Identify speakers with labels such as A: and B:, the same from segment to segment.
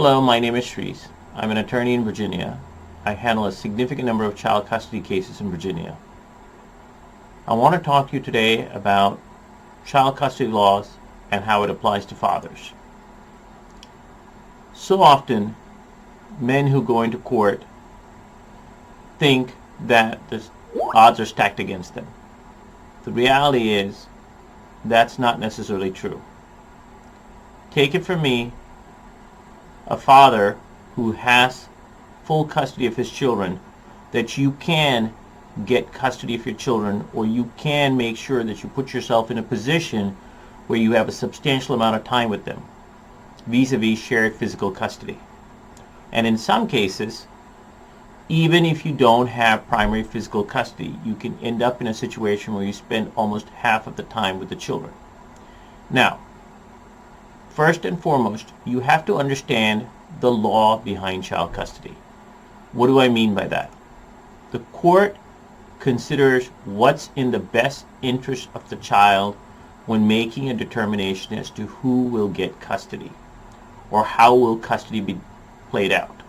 A: Hello, my name is Shrees. I'm an attorney in Virginia. I handle a significant number of child custody cases in Virginia. I want to talk to you today about child custody laws and how it applies to fathers. So often, men who go into court think that the odds are stacked against them. The reality is that's not necessarily true. Take it from me, a father who has full custody of his children, that you can get custody of your children, or you can make sure that you put yourself in a position where you have a substantial amount of time with them, vis-a-vis shared physical custody. And in some cases, even if you don't have primary physical custody, you can end up in a situation where you spend almost half of the time with the children. Now, first and foremost, you have to understand the law behind child custody. What do I mean by that? The court considers what's in the best interest of the child when making a determination as to who will get custody or how will custody be played out.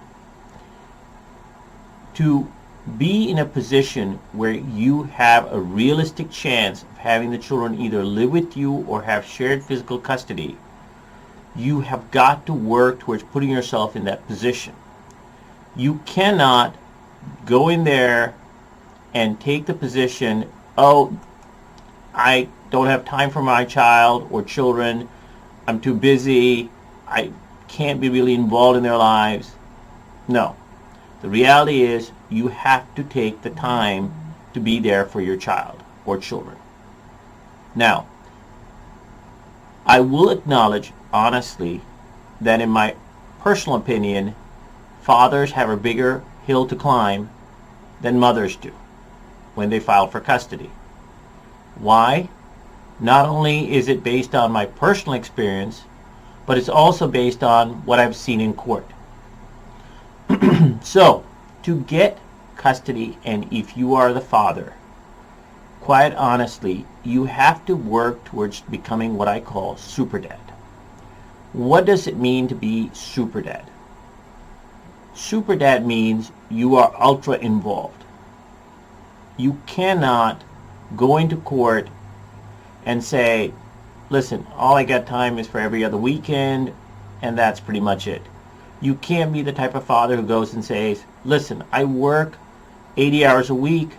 A: To be in a position where you have a realistic chance of having the children either live with you or have shared physical custody, you have got to work towards putting yourself in that position. You cannot go in there and take the position, oh, I don't have time for my child or children, I'm too busy, I can't be really involved in their lives. No. The reality is you have to take the time to be there for your child or children. Now, I will acknowledge honestly that in my personal opinion, fathers have a bigger hill to climb than mothers do when they file for custody. Why? Not only is it based on my personal experience, but it's also based on what I've seen in court. So, to get custody, and if you are the father, quite honestly, you have to work towards becoming what I call super dad. What does it mean to be super dad? Super dad means you are ultra involved. You cannot go into court and say, listen, all I got time is for every other weekend, and that's pretty much it. You can't be the type of father who goes and says, listen, I work 80 hours a week,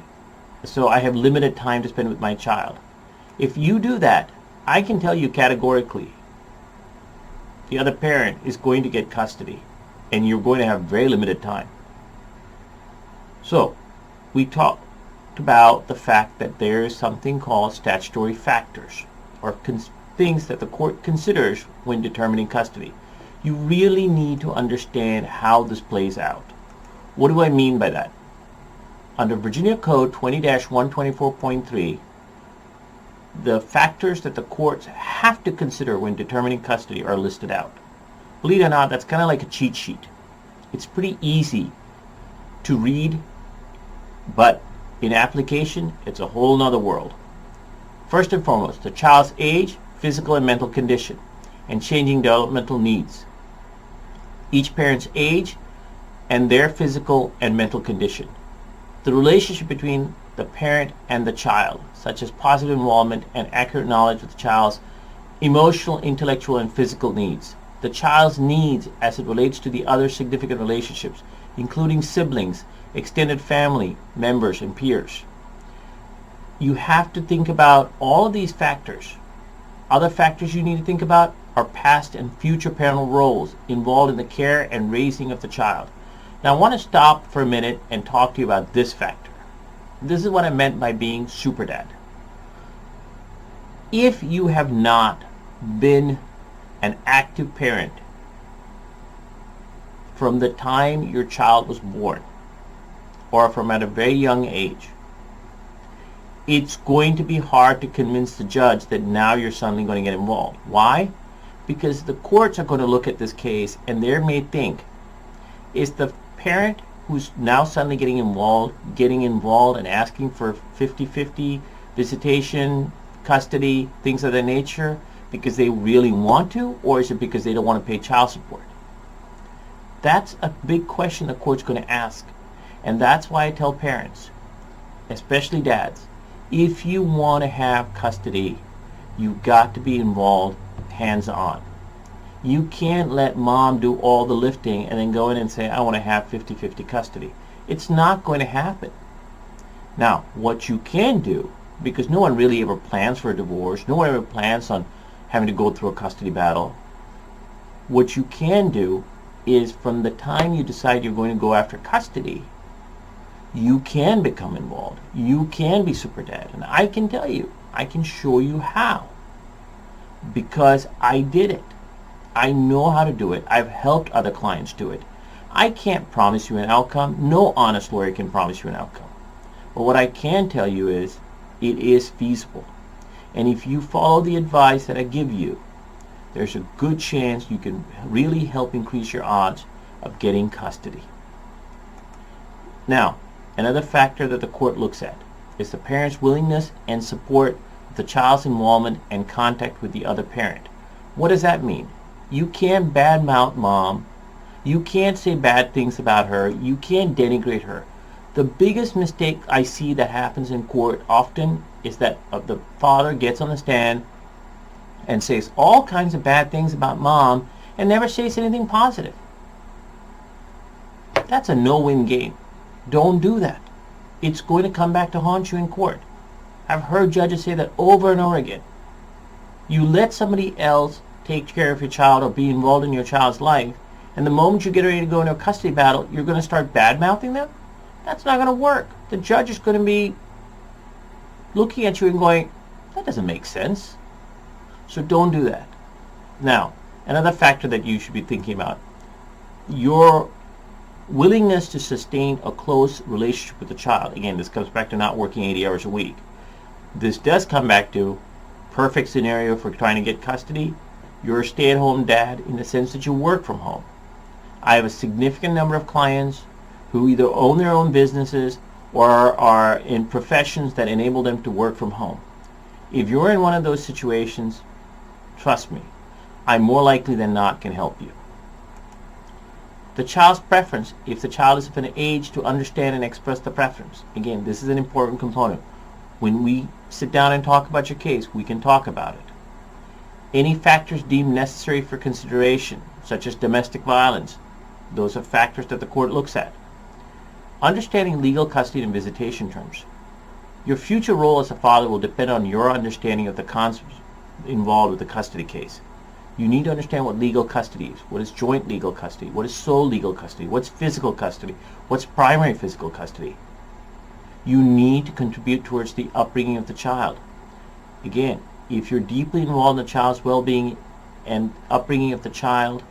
A: so I have limited time to spend with my child. If you do that, I can tell you categorically, the other parent is going to get custody, and you're going to have very limited time. So, we talked about the fact that there is something called statutory factors, or things that the court considers when determining custody. You really need to understand how this plays out. What do I mean by that? Under Virginia Code 20-124.3, the factors that the courts have to consider when determining custody are listed out. Believe it or not, that's kind of like a cheat sheet. It's pretty easy to read, but in application, it's a whole nother world. First and foremost, the child's age, physical and mental condition, and changing developmental needs. Each parent's age and their physical and mental condition. The relationship between the parent and the child, such as positive involvement and accurate knowledge of the child's emotional, intellectual, and physical needs. The child's needs as it relates to the other significant relationships, including siblings, extended family members, and peers. You have to think about all of these factors. Other factors you need to think about are past and future parental roles involved in the care and raising of the child. Now I want to stop for a minute and talk to you about this factor. This is what I meant by being super dad. If you have not been an active parent from the time your child was born, or from at a very young age, it's going to be hard to convince the judge that now you're suddenly going to get involved. Why? Because the courts are going to look at this case and they may think, is the parent who's now suddenly getting involved and asking for 50-50 visitation, custody, things of that nature, because they really want to, or is it because they don't want to pay child support? That's a big question the court's going to ask. And that's why I tell parents, especially dads, if you want to have custody, you've got to be involved hands-on. You can't let mom do all the lifting and then go in and say, I want to have 50-50 custody. It's not going to happen. Now, what you can do, because no one really ever plans for a divorce, no one ever plans on having to go through a custody battle, what you can do is from the time you decide you're going to go after custody, you can become involved. You can be super dad. And I can tell you, I can show you how. Because I did it. I know how to do it. I've helped other clients do it. I can't promise you an outcome. No honest lawyer can promise you an outcome. But what I can tell you is, it is feasible. And if you follow the advice that I give you, there's a good chance you can really help increase your odds of getting custody. Now, another factor that the court looks at is the parent's willingness and support of the child's involvement and contact with the other parent. What does that mean? You can't badmouth mom. You can't say bad things about her. You can't denigrate her. The biggest mistake I see that happens in court often is that the father gets on the stand and says all kinds of bad things about mom and never says anything positive. That's a no-win game. Don't do that. It's going to come back to haunt you in court. I've heard judges say that over and over again. You let somebody else take care of your child or be involved in your child's life, and the moment you get ready to go into a custody battle, you're going to start bad-mouthing them? That's not going to work. The judge is going to be looking at you and going, that doesn't make sense. So don't do that. Now, another factor that you should be thinking about, your willingness to sustain a close relationship with the child. Again, this comes back to not working 80 hours a week. This does come back to perfect scenario for trying to get custody. You're a stay-at-home dad in the sense that you work from home. I have a significant number of clients who either own their own businesses or are in professions that enable them to work from home. If you're in one of those situations, trust me, I more likely than not can help you. The child's preference, if the child is of an age to understand and express the preference. Again, this is an important component. When we sit down and talk about your case, we can talk about it. Any factors deemed necessary for consideration, such as domestic violence, those are factors that the court looks at. Understanding legal custody and visitation terms. Your future role as a father will depend on your understanding of the concepts involved with the custody case. You need to understand what legal custody is. What is joint legal custody? What is sole legal custody? What's physical custody? What's primary physical custody? You need to contribute towards the upbringing of the child. Again, if you're deeply involved in the child's well-being and upbringing of the child,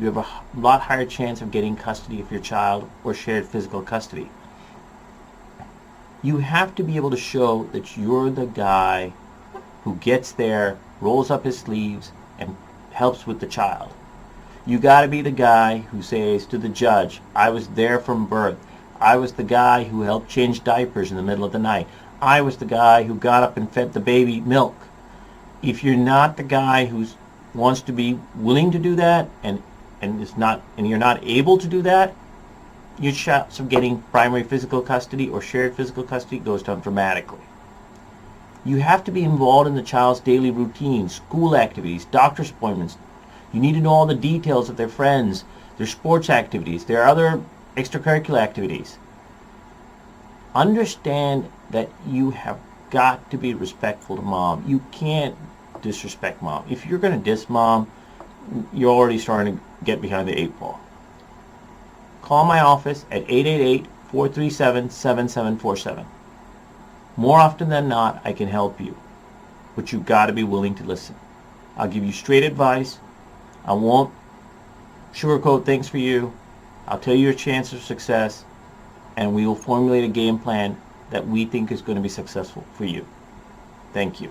A: you have a lot higher chance of getting custody of your child or shared physical custody. You have to be able to show that you're the guy who gets there, rolls up his sleeves, and helps with the child. You got to be the guy who says to the judge, I was there from birth. I was the guy who helped change diapers in the middle of the night. I was the guy who got up and fed the baby milk. If you're not the guy who wants to be willing to do that and you're not able to do that, your chance of getting primary physical custody or shared physical custody goes down dramatically. You have to be involved in the child's daily routine, school activities, doctor's appointments. You need to know all the details of their friends, their sports activities, their other extracurricular activities. Understand that you have got to be respectful to mom. You can't disrespect mom. If you're going to diss mom, you're already starting to get behind the 8 ball. Call my office at 888-437-7747. More often than not, I can help you, but you've got to be willing to listen. I'll give you straight advice. I won't sugarcoat things for you. I'll tell you your chances of success, and we will formulate a game plan that we think is going to be successful for you. Thank you.